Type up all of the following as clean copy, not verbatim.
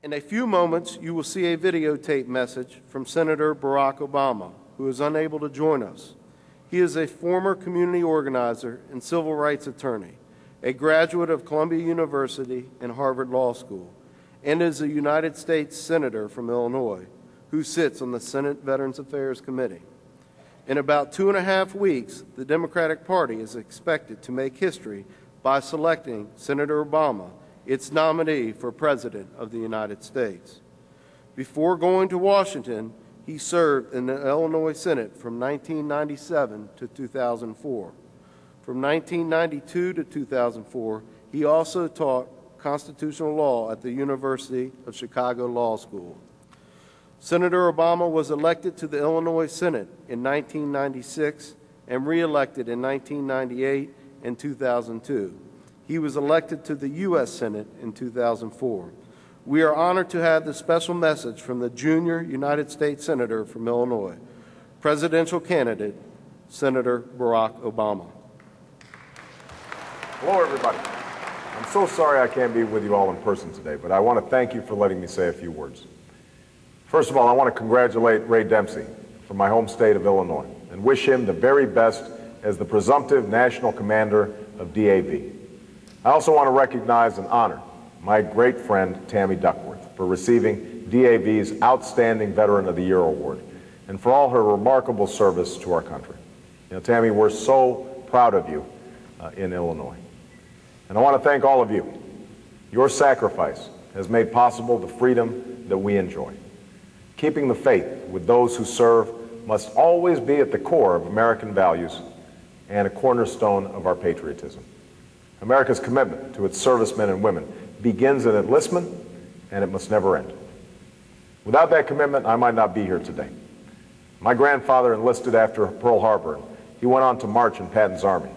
In a few moments, you will see a videotape message from Senator Barack Obama, who is unable to join us. He is a former community organizer and civil rights attorney, a graduate of Columbia University and Harvard Law School, and is a United States Senator from Illinois, who sits on the Senate Veterans Affairs Committee. In about 2.5 weeks, the Democratic Party is expected to make history by selecting Senator Obama its nominee for President of the United States. Before going to Washington, he served in the Illinois Senate from 1997 to 2004. From 1992 to 2004, he also taught constitutional law at the University of Chicago Law School. Senator Obama was elected to the Illinois Senate in 1996 and re-elected in 1998 and 2002. He was elected to the U.S. Senate in 2004. We are honored to have this special message from the junior United States Senator from Illinois, presidential candidate, Senator Barack Obama. Hello, everybody. I'm so sorry I can't be with you all in person today, but I want to thank you for letting me say a few words. First of all, I want to congratulate Ray Dempsey from my home state of Illinois and wish him the very best as the presumptive national commander of DAV. I also want to recognize and honor my great friend Tammy Duckworth for receiving DAV's Outstanding Veteran of the Year Award and for all her remarkable service to our country. You know, Tammy, we're so proud of you in Illinois. And I want to thank all of you. Your sacrifice has made possible the freedom that we enjoy. Keeping the faith with those who serve must always be at the core of American values and a cornerstone of our patriotism. America's commitment to its servicemen and women begins at enlistment, and it must never end. Without that commitment, I might not be here today. My grandfather enlisted after Pearl Harbor. He went on to march in Patton's Army.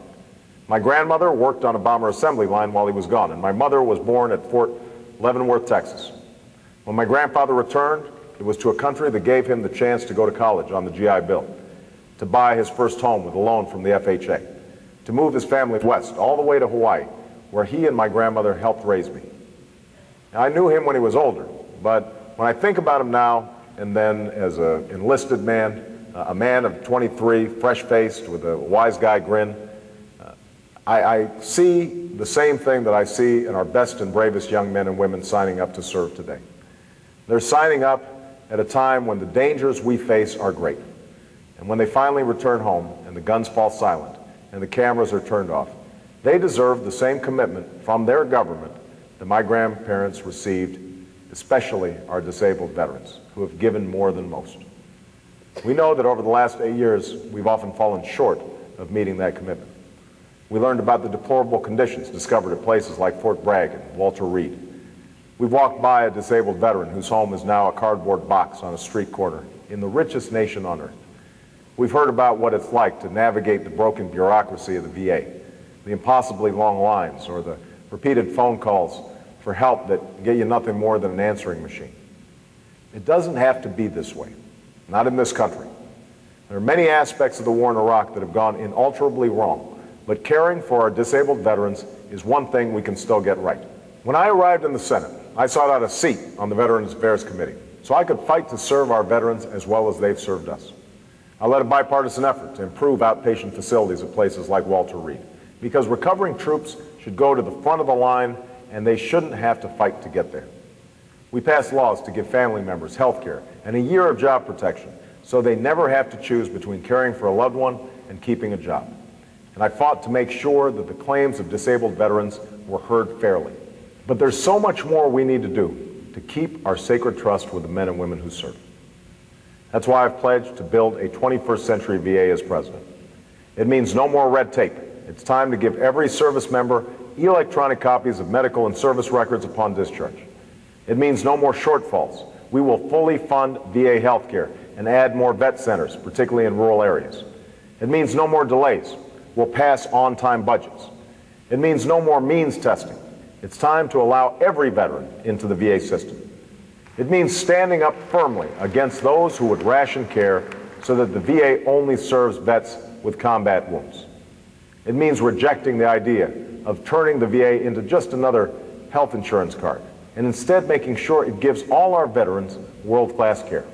My grandmother worked on a bomber assembly line while he was gone, and my mother was born at Fort Leavenworth, Texas. When my grandfather returned, it was to a country that gave him the chance to go to college on the GI Bill, to buy his first home with a loan from the FHA, to move his family west, all the way to Hawaii, where he and my grandmother helped raise me. Now, I knew him when he was older, but when I think about him now, and then as an enlisted man, a man of 23, fresh-faced, with a wise guy grin, I see the same thing that I see in our best and bravest young men and women signing up to serve today. They're signing up at a time when the dangers we face are great. And when they finally return home and the guns fall silent and the cameras are turned off, they deserve the same commitment from their government that my grandparents received, especially our disabled veterans, who have given more than most. We know that over the last 8 years, we've often fallen short of meeting that commitment. We learned about the deplorable conditions discovered at places like Fort Bragg and Walter Reed. We've walked by a disabled veteran whose home is now a cardboard box on a street corner in the richest nation on earth. We've heard about what it's like to navigate the broken bureaucracy of the VA, the impossibly long lines, or the repeated phone calls for help that get you nothing more than an answering machine. It doesn't have to be this way, not in this country. There are many aspects of the war in Iraq that have gone inalterably wrong, but caring for our disabled veterans is one thing we can still get right. When I arrived in the Senate, I sought out a seat on the Veterans Affairs Committee so I could fight to serve our veterans as well as they've served us. I led a bipartisan effort to improve outpatient facilities at places like Walter Reed, because recovering troops should go to the front of the line and they shouldn't have to fight to get there. We passed laws to give family members health care and a year of job protection so they never have to choose between caring for a loved one and keeping a job. And I fought to make sure that the claims of disabled veterans were heard fairly. But there's so much more we need to do to keep our sacred trust with the men and women who serve. That's why I've pledged to build a 21st century VA as president. It means no more red tape. It's time to give every service member electronic copies of medical and service records upon discharge. It means no more shortfalls. We will fully fund VA health care and add more vet centers, particularly in rural areas. It means no more delays. We'll pass on-time budgets. It means no more means testing. It's time to allow every veteran into the VA system. It means standing up firmly against those who would ration care so that the VA only serves vets with combat wounds. It means rejecting the idea of turning the VA into just another health insurance card and instead making sure it gives all our veterans world-class care.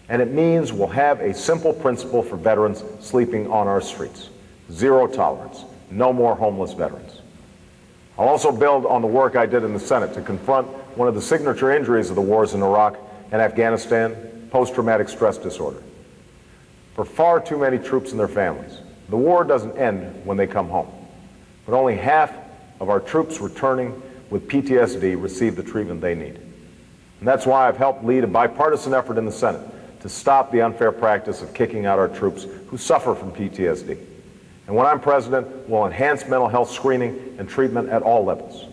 And it means we'll have a simple principle for veterans sleeping on our streets: zero tolerance, no more homeless veterans. I'll also build on the work I did in the Senate to confront one of the signature injuries of the wars in Iraq and Afghanistan: post-traumatic stress disorder. For far too many troops and their families, the war doesn't end when they come home. But only half of our troops returning with PTSD receive the treatment they need. And that's why I've helped lead a bipartisan effort in the Senate to stop the unfair practice of kicking out our troops who suffer from PTSD. And when I'm president, we'll enhance mental health screening and treatment at all levels.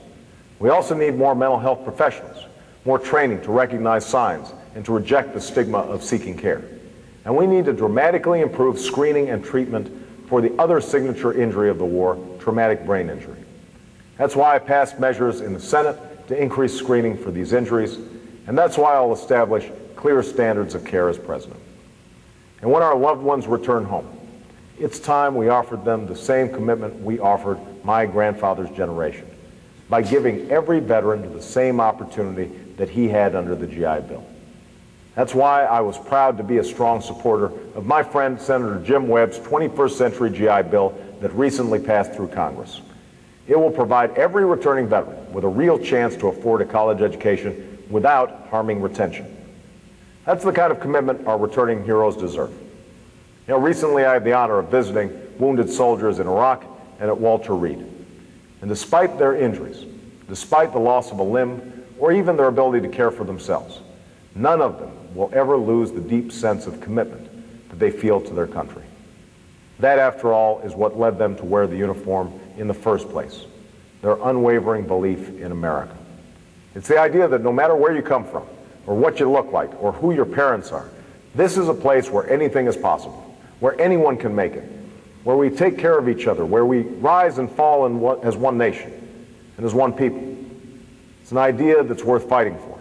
We also need more mental health professionals, more training to recognize signs and to reject the stigma of seeking care. And we need to dramatically improve screening and treatment for the other signature injury of the war, traumatic brain injury. That's why I passed measures in the Senate to increase screening for these injuries, and that's why I'll establish clear standards of care as president. And when our loved ones return home, it's time we offered them the same commitment we offered my grandfather's generation, by giving every veteran the same opportunity that he had under the GI Bill. That's why I was proud to be a strong supporter of my friend Senator Jim Webb's 21st Century GI Bill that recently passed through Congress. It will provide every returning veteran with a real chance to afford a college education without harming retention. That's the kind of commitment our returning heroes deserve. You know, recently I had the honor of visiting wounded soldiers in Iraq and at Walter Reed. And despite their injuries, despite the loss of a limb, or even their ability to care for themselves, none of them will ever lose the deep sense of commitment that they feel to their country. That, after all, is what led them to wear the uniform in the first place: their unwavering belief in America. It's the idea that no matter where you come from, or what you look like, or who your parents are, this is a place where anything is possible, where anyone can make it, where we take care of each other, where we rise and fall as one nation and as one people. It's an idea that's worth fighting for,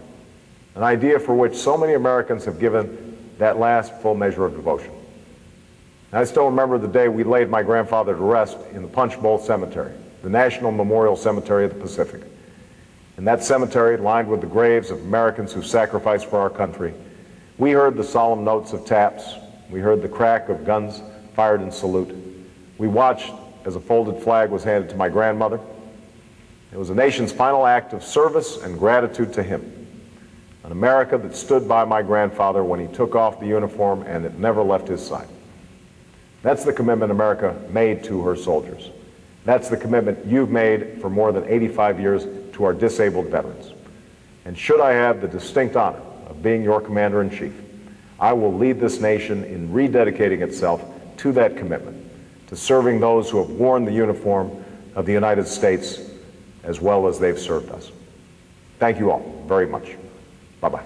an idea for which so many Americans have given that last full measure of devotion. I still remember the day we laid my grandfather to rest in the Punch Bowl Cemetery, the National Memorial Cemetery of the Pacific. In that cemetery, lined with the graves of Americans who sacrificed for our country, we heard the solemn notes of taps. We heard the crack of guns fired in salute. We watched as a folded flag was handed to my grandmother. It was the nation's final act of service and gratitude to him. An America that stood by my grandfather when he took off the uniform and it never left his side. That's the commitment America made to her soldiers. That's the commitment you've made for more than 85 years to our disabled veterans. And should I have the distinct honor of being your commander-in-chief, I will lead this nation in rededicating itself to that commitment, to serving those who have worn the uniform of the United States as well as they've served us. Thank you all very much. Bye-bye.